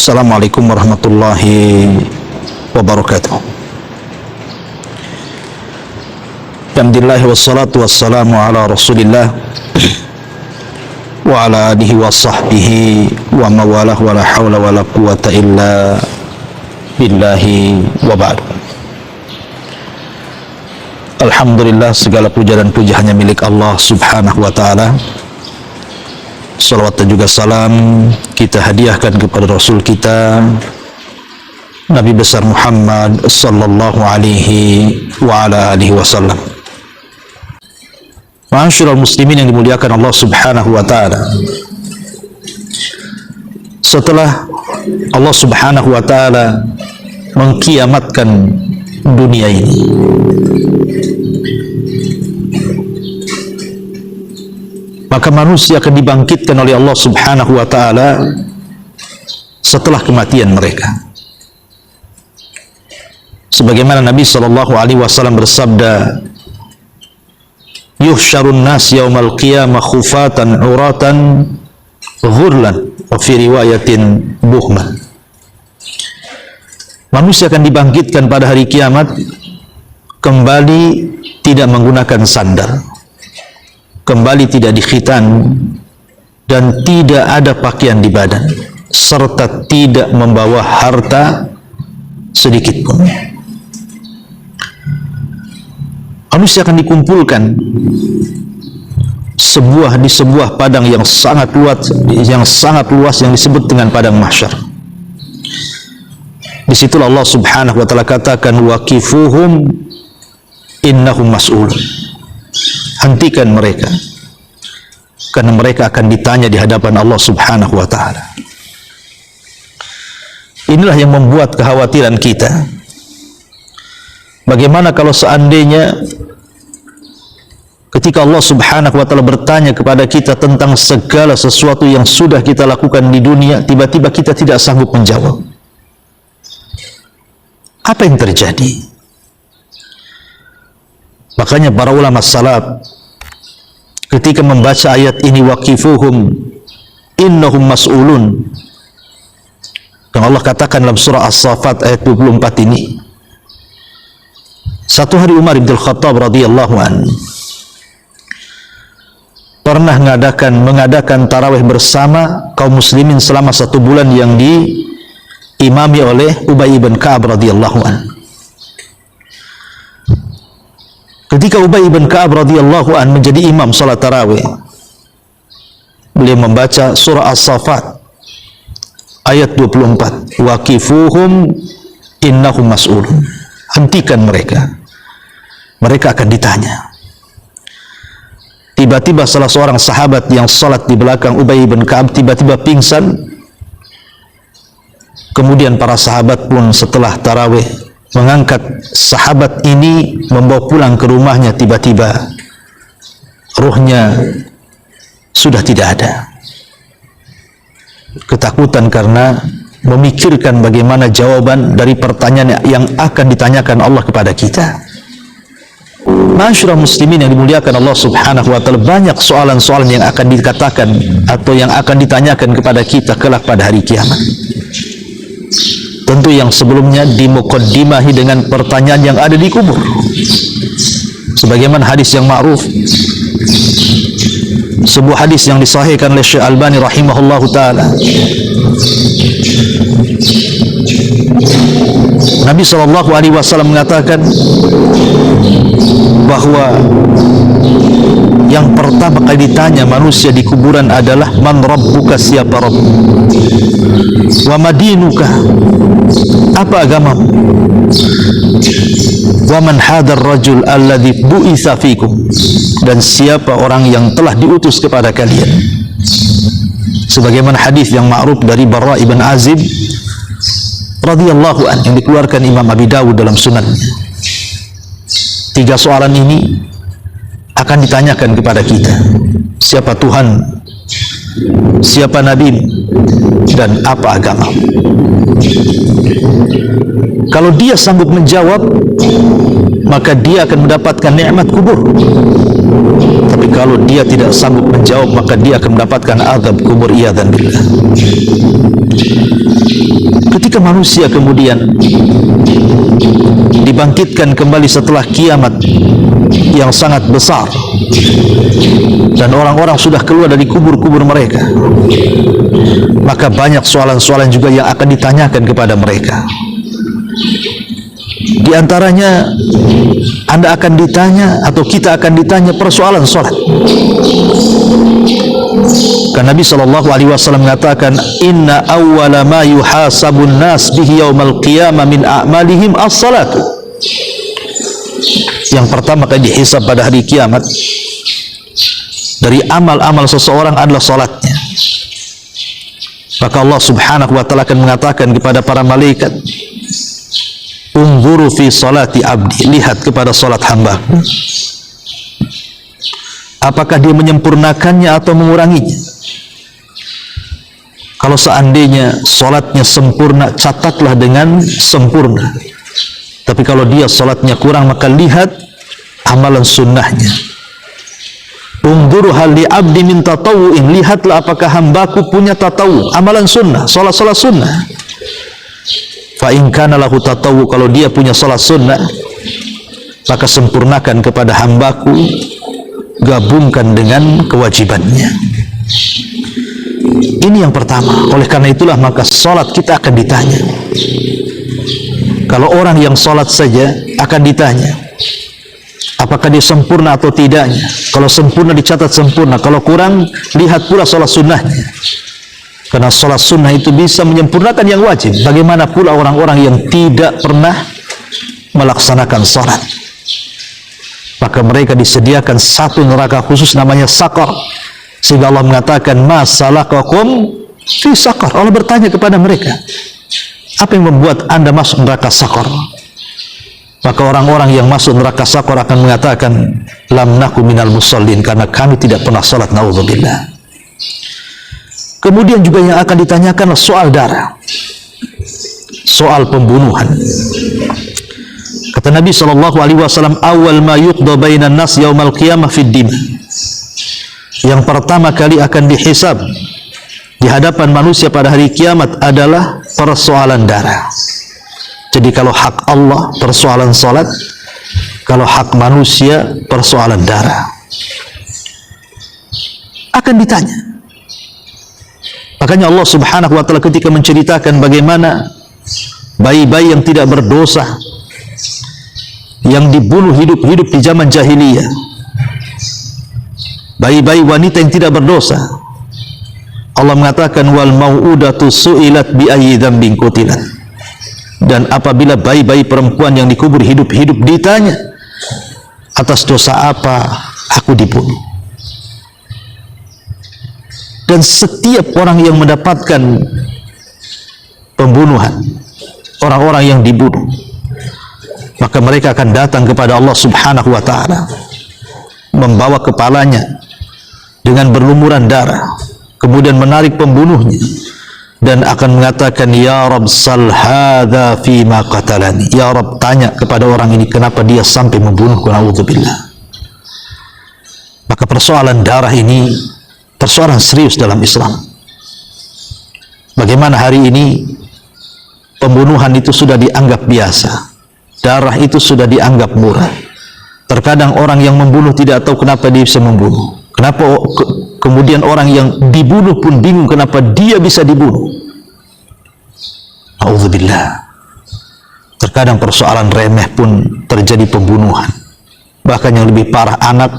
Assalamualaikum warahmatullahi wabarakatuh. Alhamdulillah wassalatu wassalamu ala Rasulillah wa ala alihi wa sahbihi wa mawalah wa la hawla wa la quwata illa billahi wa ba'd. Alhamdulillah, segala puja dan puji hanya milik Allah subhanahu wa ta'ala. Salawat dan juga salam kita hadiahkan kepada Rasul kita Nabi besar Muhammad sallallahu alaihi wa ala alihi wasallam. Ma'asyiral muslimin yang dimuliakan Allah subhanahu wa ta'ala, setelah Allah subhanahu wa ta'ala mengkiamatkan dunia ini, maka manusia akan dibangkitkan oleh Allah subhanahu wa ta'ala setelah kematian mereka. Sebagaimana Nabi SAW bersabda, yuhsyarun nas yaumal qiyamah khufatan uratan ghurlan, wa fi riwayatin buhman. Manusia akan dibangkitkan pada hari kiamat kembali tidak menggunakan sandal, kembali tidak dikhitan, dan tidak ada pakaian di badan, serta tidak membawa harta sedikit pun. Manusia akan dikumpulkan di sebuah padang yang sangat luas yang disebut dengan padang mahsyar. Disitulah Allah subhanahu wa ta'ala katakan, waqifuhum innahum mas'ulun. Hentikan mereka, karena mereka akan ditanya di hadapan Allah subhanahu wa ta'ala. Inilah yang membuat kekhawatiran kita. Bagaimana kalau seandainya ketika Allah subhanahu wa ta'ala bertanya kepada kita tentang segala sesuatu yang sudah kita lakukan di dunia, tiba-tiba kita tidak sanggup menjawab? Apa yang terjadi? Makanya para ulama salaf ketika membaca ayat ini, waqifuhum innahum mas'ulun, yang Allah katakan dalam surah As-Saffat ayat 24 ini, satu hari Umar bin Khattab radhiyallahu anhu pernah mengadakan tarawih bersama kaum muslimin selama 1 bulan yang diimami oleh Ubay bin Ka'ab radhiyallahu anhu. Ketika Ubay bin Ka'ab radhiyallahu anhu menjadi imam salat tarawih, beliau membaca surah As-Saffat ayat 24, waqifuhum innahum mas'ulun. Hentikan mereka, mereka akan ditanya. Tiba-tiba salah seorang sahabat yang salat di belakang Ubay bin Ka'ab tiba-tiba pingsan. Kemudian para sahabat pun setelah tarawih mengangkat sahabat ini, membawa pulang ke rumahnya. Tiba-tiba ruhnya sudah tidak ada. Ketakutan karena memikirkan bagaimana jawaban dari pertanyaan yang akan ditanyakan Allah kepada kita. Ma'asyiral muslimin yang dimuliakan Allah subhanahu wa ta'ala, banyak soalan-soalan yang akan dikatakan atau yang akan ditanyakan kepada kita kelak pada hari kiamat. Tentu yang sebelumnya dimuqaddimahi dengan pertanyaan yang ada di kubur, sebagaimana hadis yang ma'ruf, sebuah hadis yang disahihkan oleh Syekh Albani rahimahullahu ta'ala. Nabi SAW mengatakan bahwa yang pertama kali ditanya manusia di kuburan adalah man rabbuka, siapa Rabb, wa madinuka, apa agamamu, wa man hadar rajul alladhi bu'itha fikum, dan siapa orang yang telah diutus kepada kalian. Sebagaimana hadis yang ma'ruf dari Barra ibn Azib radhiyallahu anhu yang dikeluarkan Imam Abi Dawud dalam sunannya. 3 soalan ini akan ditanyakan kepada kita: siapa Tuhan, siapa Nabi, dan apa agama. Kalau dia sanggup menjawab, maka dia akan mendapatkan nikmat kubur. Tapi kalau dia tidak sanggup menjawab, maka dia akan mendapatkan azab kubur, iyadzan billah. Ketika manusia kemudian dibangkitkan kembali setelah kiamat yang sangat besar dan orang-orang sudah keluar dari kubur-kubur mereka, maka banyak soalan-soalan juga yang akan ditanyakan kepada mereka. Di antaranya Anda akan ditanya atau kita akan ditanya persoalan salat. Karena Nabi SAW mengatakan, inna awwala ma yuhasabun nas bihi yaumal qiyamah min a'malihim as-salatu. Yang pertama kali dihisab pada hari kiamat dari amal-amal seseorang adalah salatnya. Maka Allah Subhanahu wa taala akan mengatakan kepada para malaikat, unzuru fi salati abdi, lihat kepada salat hambaku, apakah dia menyempurnakannya atau menguranginya. Kalau seandainya salatnya sempurna, catatlah dengan sempurna. Tapi kalau dia salatnya kurang, maka lihat amalan sunnahnya. Unzuru hal li abdi min tatawu'in, lihatlah apakah hambaku punya tatawu, amalan sunnah, salat-salat sunnah. Fa in kana lahu tatawu, kalau dia punya salat sunnah, maka sempurnakan kepada hambaku, gabungkan dengan kewajibannya. Ini yang pertama. Oleh karena itulah maka salat kita akan ditanya. Kalau orang yang salat saja akan ditanya apakah dia sempurna atau tidaknya. Kalau sempurna dicatat sempurna, kalau kurang lihat pula salat sunnahnya. Karena salat sunnah itu bisa menyempurnakan yang wajib. Bagaimana pula orang-orang yang tidak pernah melaksanakan salat? Maka mereka disediakan satu neraka khusus namanya Saqar. Sehingga Allah mengatakan, ma salakakum fi Saqar. Allah bertanya kepada mereka, apa yang membuat anda masuk neraka Saqar? Maka orang-orang yang masuk neraka Saqar akan mengatakan, lam naku minal musallin, karena kami tidak pernah salat, naudzubillah. Kemudian juga yang akan ditanyakan soal darah, soal pembunuhan. Kata Nabi SAW, awal ma yuqda bainan nas yaumal qiyamah fid dim. Yang pertama kali akan dihisab di hadapan manusia pada hari kiamat adalah persoalan darah. Jadi kalau hak Allah persoalan salat, kalau hak manusia persoalan darah. Akan ditanya. Makanya Allah Subhanahu wa taala ketika menceritakan bagaimana bayi-bayi yang tidak berdosa yang dibunuh hidup-hidup di zaman jahiliyah, bayi-bayi wanita yang tidak berdosa, Allah mengatakan wal mau'udatu su'ilat bi ayyi dzambin qutilat. Dan apabila bayi-bayi perempuan yang dikubur hidup-hidup ditanya, atas dosa apa aku dibunuh? Dan setiap orang yang mendapatkan pembunuhan, orang-orang yang dibunuh, maka mereka akan datang kepada Allah Subhanahu wa taala membawa kepalanya dengan berlumuran darah, kemudian menarik pembunuhnya dan akan mengatakan, ya Rabb sal hadza fi ma qatalani. Ya Rabb, tanya kepada orang ini kenapa dia sampai membunuhku, naudzubillah. Maka persoalan darah ini persoalan serius dalam Islam. Bagaimana hari ini pembunuhan itu sudah dianggap biasa, darah itu sudah dianggap murah. Terkadang orang yang membunuh tidak tahu kenapa dia bisa membunuh. Kenapa kemudian orang yang dibunuh pun bingung kenapa dia bisa dibunuh. Auzubillah. Terkadang persoalan remeh pun terjadi pembunuhan. Bahkan yang lebih parah, anak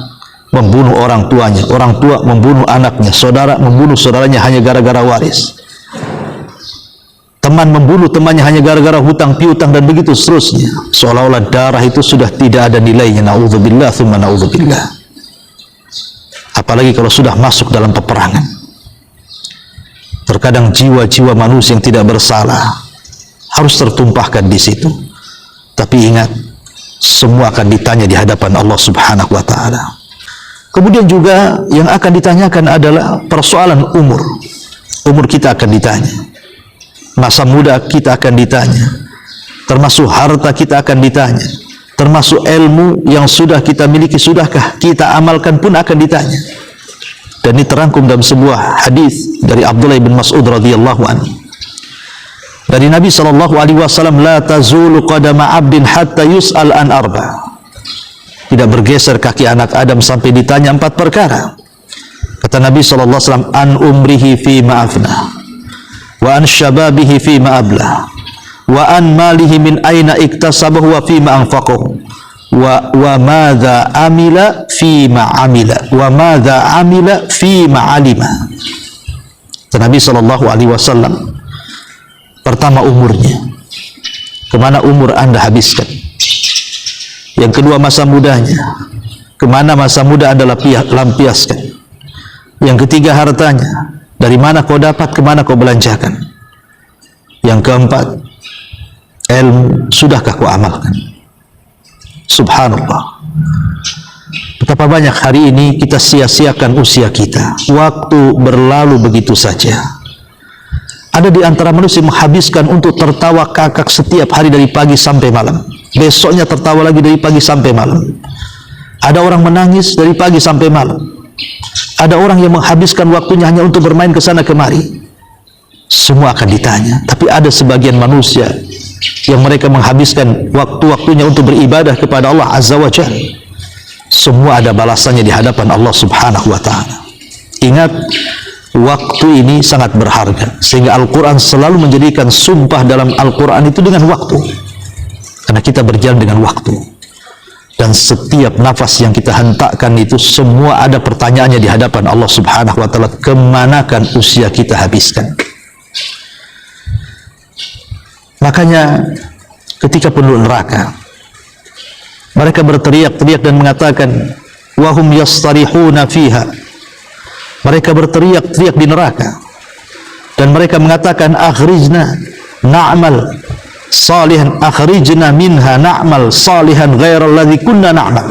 membunuh orang tuanya, orang tua membunuh anaknya, saudara membunuh saudaranya hanya gara-gara waris, teman membunuh temannya hanya gara-gara hutang piutang, dan begitu seterusnya. Seolah-olah darah itu sudah tidak ada nilainya. Naudzubillah tsumma naudzubillah. Apalagi kalau sudah masuk dalam peperangan. Terkadang jiwa-jiwa manusia yang tidak bersalah harus tertumpahkan di situ. Tapi ingat, semua akan ditanya di hadapan Allah Subhanahu wa taala. Kemudian juga yang akan ditanyakan adalah persoalan umur. Umur kita akan ditanya. Masa muda kita akan ditanya. Termasuk harta kita akan ditanya. Termasuk ilmu yang sudah kita miliki, sudahkah kita amalkan pun akan ditanya. Dan ini terangkum dalam sebuah hadis dari Abdullah bin Mas'ud radhiyallahu anhu. Dari Nabi SAW, la tazulu qadama abdin hatta yus'al an arba. Tidak bergeser kaki anak Adam sampai ditanya 4 perkara. Kata Nabi SAW, an umrihi fi ma'afna, wa an syababihi fi ma'ablah, wa an malihi min aina iktasabahu wa fi ma'anfaqahu, wa madha amila fi ma'amila, wa madha amila fi ma'alima. Kata Nabi SAW, pertama umurnya, kemana umur anda habiskan. Yang kedua masa mudanya, kemana masa muda anda lampiaskan. Yang ketiga hartanya, dari mana kau dapat, kemana kau belanjakan. Yang keempat, ilmu, sudahkah kau amalkan. Subhanallah, betapa banyak hari ini kita sia-siakan usia kita. Waktu berlalu begitu saja. Ada di antara manusia menghabiskan untuk tertawa kakak setiap hari dari pagi sampai malam. Besoknya tertawa lagi dari pagi sampai malam. Ada orang menangis dari pagi sampai malam. Ada orang yang menghabiskan waktunya hanya untuk bermain ke sana kemari. Semua akan ditanya. Tapi ada sebagian manusia yang mereka menghabiskan waktu-waktunya untuk beribadah kepada Allah Azza wa Jalla. Semua ada balasannya di hadapan Allah Subhanahu wa ta'ala. Ingat, waktu ini sangat berharga, sehingga Al-Quran selalu menjadikan sumpah dalam Al-Quran itu dengan waktu, karena kita berjalan dengan waktu. Dan setiap nafas yang kita hentakkan itu semua ada pertanyaannya di hadapan Allah Subhanahu wa ta'ala. Kemanakan usia kita habiskan? Makanya ketika penduduk neraka, mereka berteriak-teriak dan mengatakan, wahum yastarihuna fiha. Mereka berteriak-teriak di neraka dan mereka mengatakan, akhrijna na'mal salihan, akhrijna minha na'mal salihan ghairal ladzi kunna na'mal.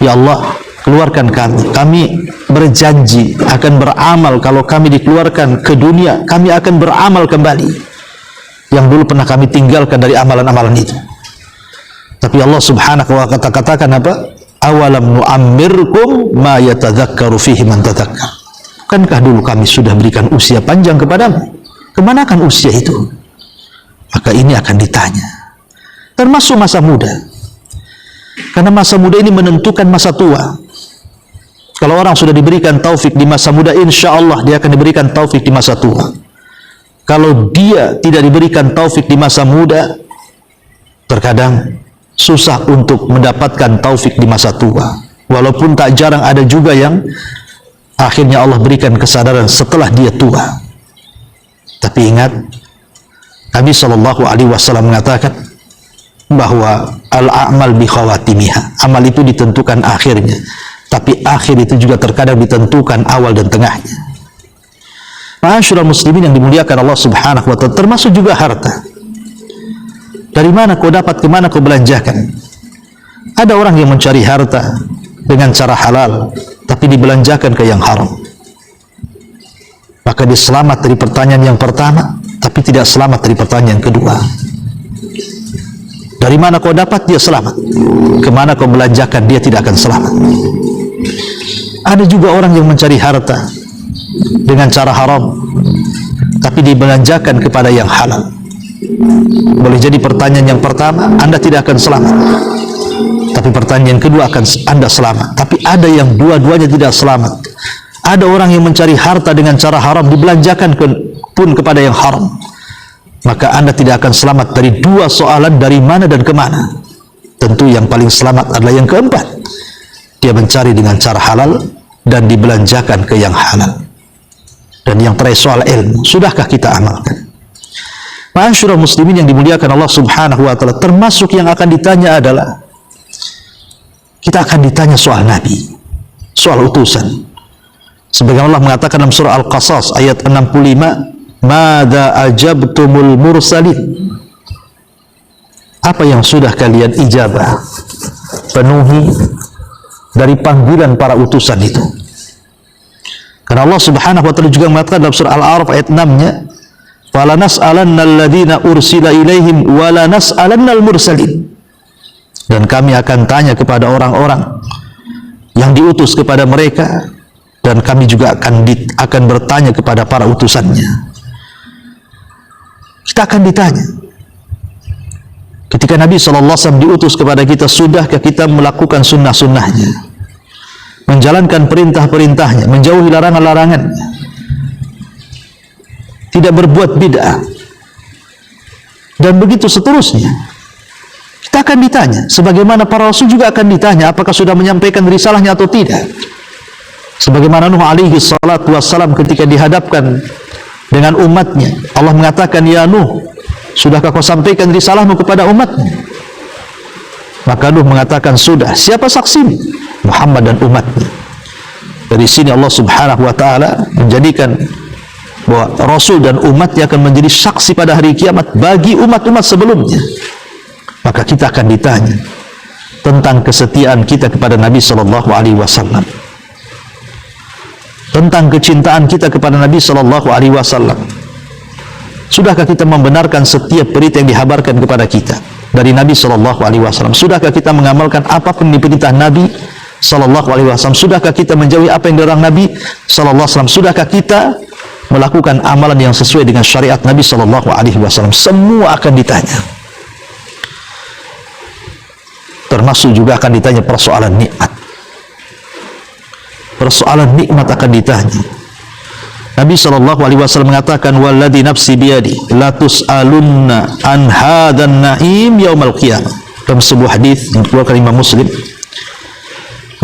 Ya Allah, keluarkan kami berjanji akan beramal. Kalau kami dikeluarkan ke dunia, kami akan beramal kembali yang dulu pernah kami tinggalkan dari amalan-amalan itu. Tapi Allah Subhanahu wa ta'ala katakan apa? Awalam nu'ammirkum ma yatadzakkaru fihi man tadzakkar. Bukankah dulu kami sudah berikan usia panjang kepadamu? Kemanakan usia itu? Maka ini akan ditanya, termasuk masa muda, karena masa muda ini menentukan masa tua. Kalau orang sudah diberikan taufik di masa muda, insya Allah dia akan diberikan taufik di masa tua. Kalau dia tidak diberikan taufik di masa muda, terkadang susah untuk mendapatkan taufik di masa tua. Walaupun tak jarang ada juga yang akhirnya Allah berikan kesadaran setelah dia tua. Tapi ingat, Nabi SAW mengatakan bahwa al-a'mal bi khawatimiha, amal itu ditentukan akhirnya, tapi akhir itu juga terkadang ditentukan awal dan tengahnya. Ma'asyiral muslimin yang dimuliakan Allah Subhanahu wa ta'ala, termasuk juga harta. Dari mana kau dapat, kemana kau belanjakan? Ada orang yang mencari harta dengan cara halal, tapi dibelanjakan ke yang haram. Maka dia selamat dari pertanyaan yang pertama, tapi tidak selamat dari pertanyaan yang kedua. Dari mana kau dapat, dia selamat. Kemana kau belanjakan, dia tidak akan selamat. Ada juga orang yang mencari harta dengan cara haram, tapi dibelanjakan kepada yang halal. Boleh jadi pertanyaan yang pertama Anda tidak akan selamat, tapi pertanyaan yang kedua akan Anda selamat. Tapi ada yang dua-duanya tidak selamat. Ada orang yang mencari harta dengan cara haram, dibelanjakan pun kepada yang haram. Maka Anda tidak akan selamat dari dua soalan, dari mana dan kemana. Tentu yang paling selamat adalah yang keempat. Dia mencari dengan cara halal dan dibelanjakan ke yang halal. Dan yang terakhir soal ilmu, sudahkah kita amalkan? Ma'asyiral muslimin yang dimuliakan Allah Subhanahu wa ta'ala, termasuk yang akan ditanya adalah, kita akan ditanya soal Nabi, soal utusan. Sebagaimana Allah mengatakan dalam surah Al-Qasas ayat 65, madza ajabtumul mursalin. Apa yang sudah kalian ijabah, penuhi dari panggilan para utusan itu? Karena Allah Subhanahu wa ta'ala juga mengatakan dalam surah Al-A'raf ayat 6-nya, fala nas'alanna alladhina ursila ilaihim wa la nas'alanna al-mursalin. Dan kami akan tanya kepada orang-orang yang diutus kepada mereka, dan kami juga akan bertanya kepada para utusannya. Kita akan ditanya. Ketika Nabi SAW diutus kepada kita, sudahkah kita melakukan sunnah-sunnahnya, menjalankan perintah-perintahnya, menjauhi larangan-larangan, tidak berbuat bid'ah, dan begitu seterusnya. Kita akan ditanya, sebagaimana para rasul juga akan ditanya apakah sudah menyampaikan risalahnya atau tidak. Sebagaimana Nuh alaihi salatu wassalam ketika dihadapkan dengan umatnya, Allah mengatakan, ya Nuh, sudahkah kau sampaikan risalahmu kepada umatmu? Maka Nuh mengatakan, sudah. Siapa saksimu? Muhammad dan umatnya. Dari sini Allah subhanahu wa ta'ala menjadikan bahwa Rasul dan umatnya akan menjadi saksi pada hari kiamat bagi umat-umat sebelumnya. Maka kita akan ditanya tentang kesetiaan kita kepada Nabi Sallallahu Alaihi Wasallam, tentang kecintaan kita kepada Nabi Sallallahu Alaihi Wasallam. Sudahkah kita membenarkan setiap berita yang dihabarkan kepada kita dari Nabi Sallallahu Alaihi Wasallam? Sudahkah kita mengamalkan apapun yang diperintah Nabi Sallallahu Alaihi Wasallam? Sudahkah kita menjauhi apa yang dilarang Nabi Sallallahu Alaihi Wasallam? Sudahkah kita melakukan amalan yang sesuai dengan syariat Nabi Sallallahu Alaihi Wasallam? Semua akan ditanya. Termasuk juga akan ditanya persoalan nikmat. Persoalan nikmat akan ditanya. Nabi SAW mengatakan, walladzi nafsi biyadi la tus'alunna an hadzal na'im yaumal qiyamah. Dalam sebuah hadis yang dikeluarkan Imam Muslim,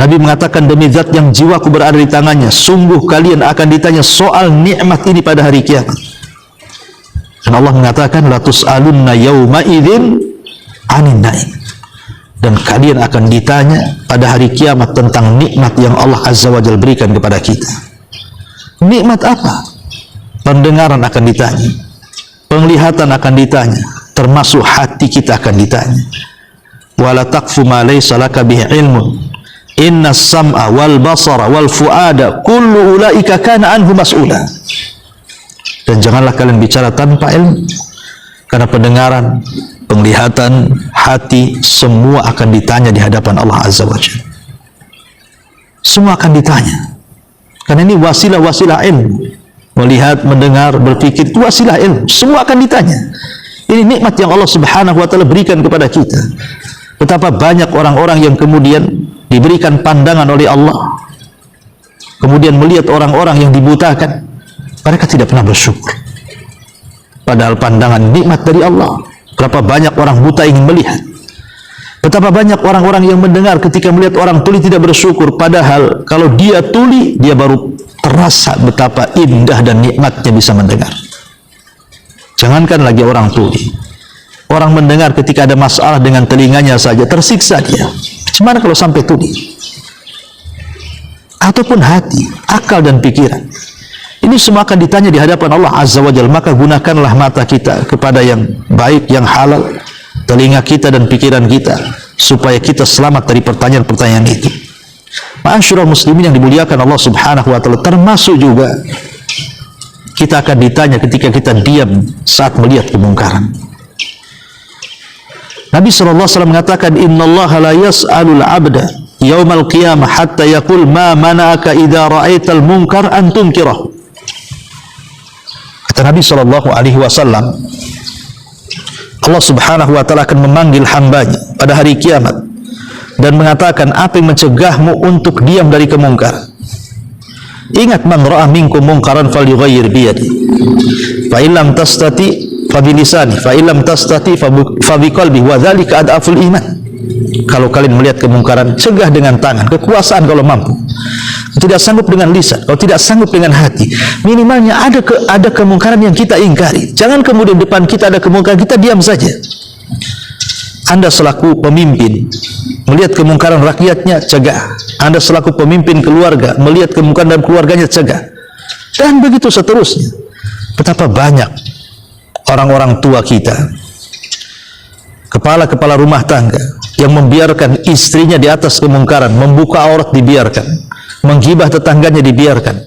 Nabi mengatakan, demi zat yang jiwaku berada di tangannya, sungguh kalian akan ditanya soal nikmat ini pada hari kiamat. Dan Allah mengatakan, la tus'alunna yauma idzin 'anin na'im. Dan kalian akan ditanya pada hari kiamat tentang nikmat yang Allah Azza wa Jalla berikan kepada kita. Nikmat apa? Pendengaran akan ditanya, penglihatan akan ditanya, termasuk hati kita akan ditanya. Wala taqfu ma laysa laka bihi ilmun, inna sam'a wal basara wal fuada kullu ulaika kana anhu mas'ula. Dan janganlah kalian bicara tanpa ilmu, karena pendengaran, penglihatan, hati, semua akan ditanya di hadapan Allah Azza wa Jalla. Semua akan ditanya. Karena ini wasilah-wasilah ilmu. Melihat, mendengar, berpikir, itu wasilah ilmu. Semua akan ditanya. Ini nikmat yang Allah Subhanahu wa ta'ala berikan kepada kita. Betapa banyak orang-orang yang kemudian diberikan pandangan oleh Allah, kemudian melihat orang-orang yang dibutakan, mereka tidak pernah bersyukur. Padahal pandangan nikmat dari Allah. Berapa banyak orang buta ingin melihat. Betapa banyak orang-orang yang mendengar ketika melihat orang tuli tidak bersyukur. Padahal kalau dia tuli, dia baru terasa betapa indah dan nikmatnya bisa mendengar. Jangankan lagi orang tuli, orang mendengar ketika ada masalah dengan telinganya saja tersiksa dia. Gimana kalau sampai tuli? Ataupun hati, akal dan pikiran. Ini semua akan ditanya di hadapan Allah Azza wa Jalla. Maka gunakanlah mata kita kepada yang baik, yang halal, telinga kita dan pikiran kita, supaya kita selamat dari pertanyaan-pertanyaan itu. Ma'asyiral muslimin yang dimuliakan Allah Subhanahu wa ta'ala, termasuk juga kita akan ditanya ketika kita diam saat melihat kemungkaran. Nabi SAW mengatakan, innallaha la yas'alul 'abda yaumal qiyamah hatta yaqul ma mana'aka idza ra'aital munkar an tunkirah. Kata Nabi SAW, Allah Subhanahu wa ta'ala akan memanggil hambanya pada hari kiamat dan mengatakan, apa yang mencegahmu untuk diam dari kemungkaran? Ingat, man ra'a minkum munkaran falyughayyir biyadi, fa illam tastati fa bilisani, fa illam tastati fa biqalbi, wa dzalika adaful iman. Kalau kalian melihat kemungkaran, cegah dengan tangan, kekuasaan kalau mampu. Tidak sanggup dengan lisan, kalau tidak sanggup dengan hati, minimalnya ada kemungkaran yang kita ingkari. Jangan kemudian depan kita ada kemungkaran, kita diam saja. Anda selaku pemimpin melihat kemungkaran rakyatnya, cegah. Anda selaku pemimpin keluarga melihat kemungkaran dalam keluarganya, cegah. Dan begitu seterusnya. Betapa banyak orang-orang tua kita, kepala-kepala rumah tangga, yang membiarkan istrinya di atas kemungkaran, membuka aurat dibiarkan, menggibah tetangganya dibiarkan,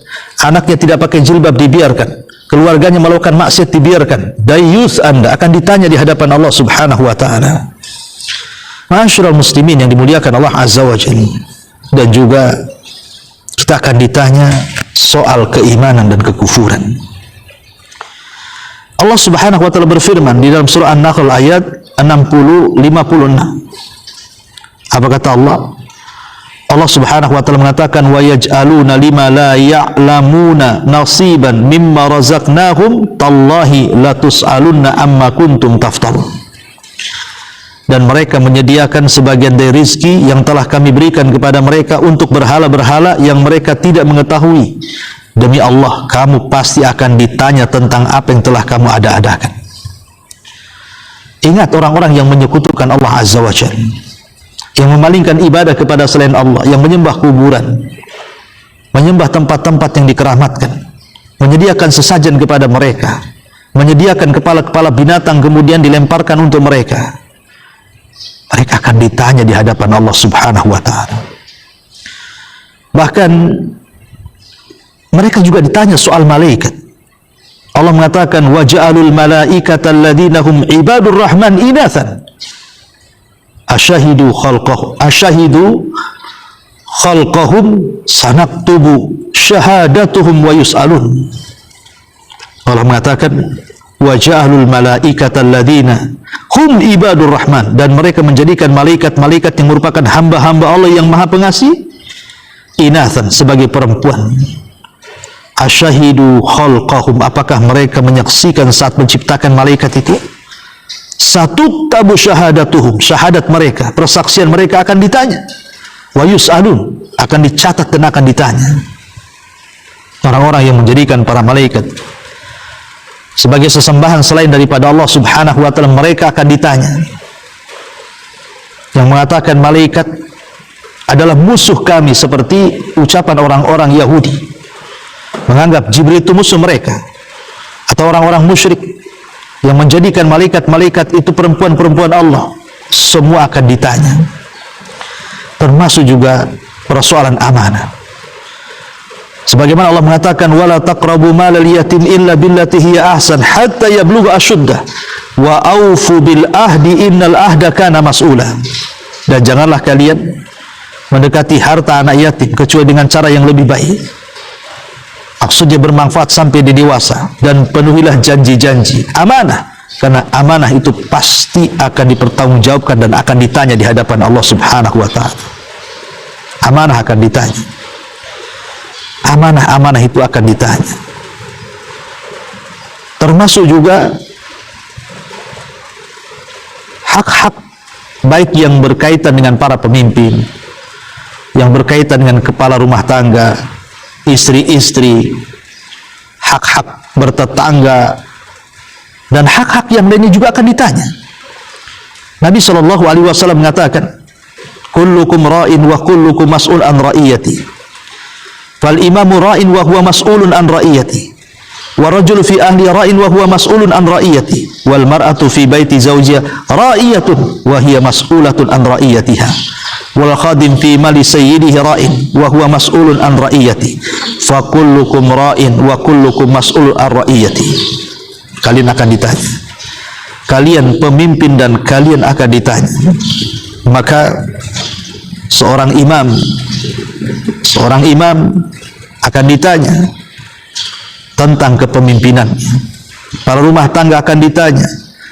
anaknya tidak pakai jilbab dibiarkan, keluarganya melakukan maksiat dibiarkan. Dayus, Anda akan ditanya di hadapan Allah Subhanahu wa ta'ala. Ma'asyiral muslimin yang dimuliakan Allah Azza wa Jalla. Dan juga kita akan ditanya soal keimanan dan kekufuran. Allah Subhanahu wa taala berfirman di dalam surah An-Nahl ayat 60-56. Apa kata Allah? Allah Subhanahu wa taala mengatakan wa yaj'aluna lima la ya'lamuna nasiban mimma razaqnahum tallahi latus'alunna amma kuntum taftarun. Dan mereka menyediakan sebagian dari rizki yang telah kami berikan kepada mereka untuk berhala-berhala yang mereka tidak mengetahui. Demi Allah, kamu pasti akan ditanya tentang apa yang telah kamu ada-adakan. Ingat orang-orang yang menyekutukan Allah Azza wa Jalla, yang memalingkan ibadah kepada selain Allah, yang menyembah kuburan, menyembah tempat-tempat yang dikeramatkan, menyediakan sesajen kepada mereka, menyediakan kepala-kepala binatang kemudian dilemparkan untuk mereka. Mereka akan ditanya di hadapan Allah Subhanahu wa taala. Bahkan mereka juga ditanya soal malaikat. Allah mengatakan wa ja'alul malaikata alladziina hum ibadur rahman inatsan asyahidu khalqahum sanaktubu syahadatuhum wa yus'alun. Allah mengatakan wa ja'alul malaikata alladziina hum ibadur rahman, dan mereka menjadikan malaikat-malaikat yang merupakan hamba-hamba Allah yang maha pengasih inatsan, sebagai perempuan. Asyahidu khalqahum, apakah mereka menyaksikan saat menciptakan malaikat itu? Satu tabu syahadatuhum, syahadat mereka, persaksian mereka akan ditanya. Wa yus'alun, akan dicatat dan akan ditanya. Orang-orang yang menjadikan para malaikat sebagai sesembahan selain daripada Allah Subhanahu wa taala, mereka akan ditanya. Yang mengatakan malaikat adalah musuh kami, seperti ucapan orang-orang Yahudi, menganggap Jibril itu musuh mereka, atau orang-orang musyrik yang menjadikan malaikat-malaikat itu perempuan-perempuan Allah, semua akan ditanya. Termasuk juga persoalan amanah. Sebagaimana Allah mengatakan wala taqrabu malal yatim illa billati hiya ahsan hatta yablugha asyuddah wa aufu bil ahdi innal ahda kana mas'ula. Dan janganlah kalian mendekati harta anak yatim kecuali dengan cara yang lebih baik. Maksudnya bermanfaat sampai di dewasa, dan penuhilah janji-janji amanah, karena amanah itu pasti akan dipertanggungjawabkan dan akan ditanya di hadapan Allah Subhanahu wa taala. Amanah akan ditanya. Amanah-amanah itu akan ditanya. Termasuk juga hak-hak baik yang berkaitan dengan para pemimpin, yang berkaitan dengan kepala rumah tangga, istri-istri, hak-hak bertetangga, dan hak-hak yang lainnya juga akan ditanya. Nabi SAW mengatakan, kullukum ra'in wa kullukum mas'ul an ra'iyati. Fal imamu ra'in wa huwa mas'ulun an ra'iyati, wa rajul fi ahli ra'in wa huwa mas'ulun an ra'iyati, wal mar'atu fi baiti zawjiha ra'iyatun wa hiya mas'ulatun an ra'iyatiha, wal khadim fi mali sayyidihi ra'in wa huwa mas'ulun an ra'iyati, fa kullukum ra'in wa kullukum mas'ulun an ra'iyati. Kalian akan ditanya, kalian pemimpin dan kalian akan ditanya. Maka seorang imam akan ditanya tentang kepemimpinan. Para rumah tangga akan ditanya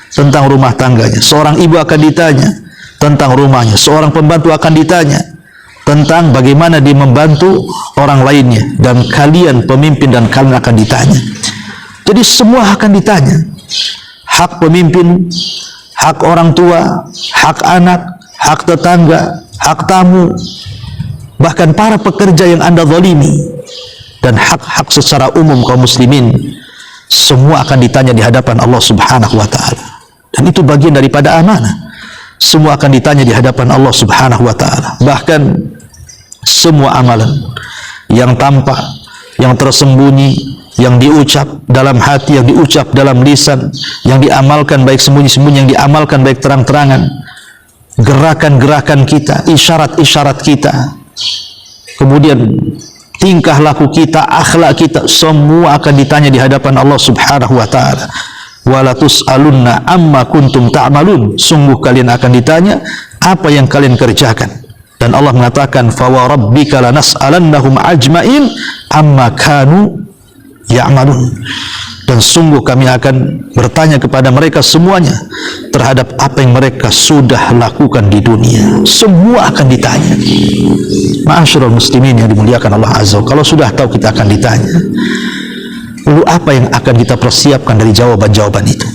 tentang rumah tangganya. Seorang ibu akan ditanya tentang rumahnya. Seorang pembantu akan ditanya tentang bagaimana dia membantu orang lainnya. Dan kalian pemimpin dan kalian akan ditanya. Jadi semua akan ditanya. Hak pemimpin, hak orang tua, hak anak, hak tetangga, hak tamu, bahkan para pekerja yang Anda zalimi, dan hak-hak secara umum kaum muslimin, semua akan ditanya di hadapan Allah Subhanahu wa taala. Dan itu bagian daripada amanah. Semua akan ditanya di hadapan Allah Subhanahu wa taala. Bahkan semua amalan yang tampak, yang tersembunyi, yang diucap dalam hati, yang diucap dalam lisan, yang diamalkan baik sembunyi-sembunyi, yang diamalkan baik terang-terangan, gerakan-gerakan kita, isyarat-isyarat kita, kemudian tingkah laku kita, akhlak kita, semua akan ditanya di hadapan Allah Subhanahu wa taala. Wala tus'alunna amma kuntum ta'malun. Sungguh kalian akan ditanya apa yang kalian kerjakan. Dan Allah mengatakan fa wa rabbika lanas'alannahum ajmain amma kanu ya'malun. dan sungguh kami akan bertanya kepada mereka semuanya terhadap apa yang mereka sudah lakukan di dunia. Semua akan ditanya. Ma'asyiral muslimin yang dimuliakan Allah Azza wa Jalla, kalau sudah tahu kita akan ditanya, lalu apa yang akan kita persiapkan dari jawaban-jawaban itu?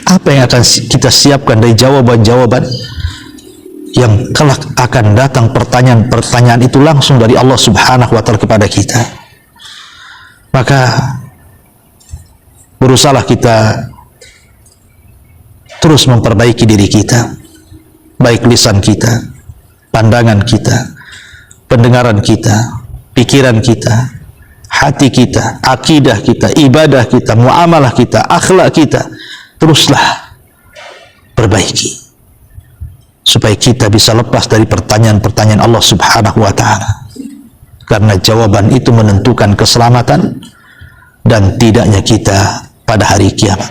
Apa yang akan kita siapkan dari jawaban-jawaban yang kelak akan datang? Pertanyaan-pertanyaan itu langsung dari Allah Subhanahu wa Ta'ala kepada kita. Maka berusahalah kita terus memperbaiki diri kita, baik lisan kita, pandangan kita, pendengaran kita, pikiran kita, hati kita, akidah kita, ibadah kita, muamalah kita, akhlak kita. Teruslah perbaiki supaya kita bisa lepas dari pertanyaan-pertanyaan Allah Subhanahu wa Ta'ala, karena jawaban itu menentukan keselamatan dan tidaknya kita pada hari kiamat.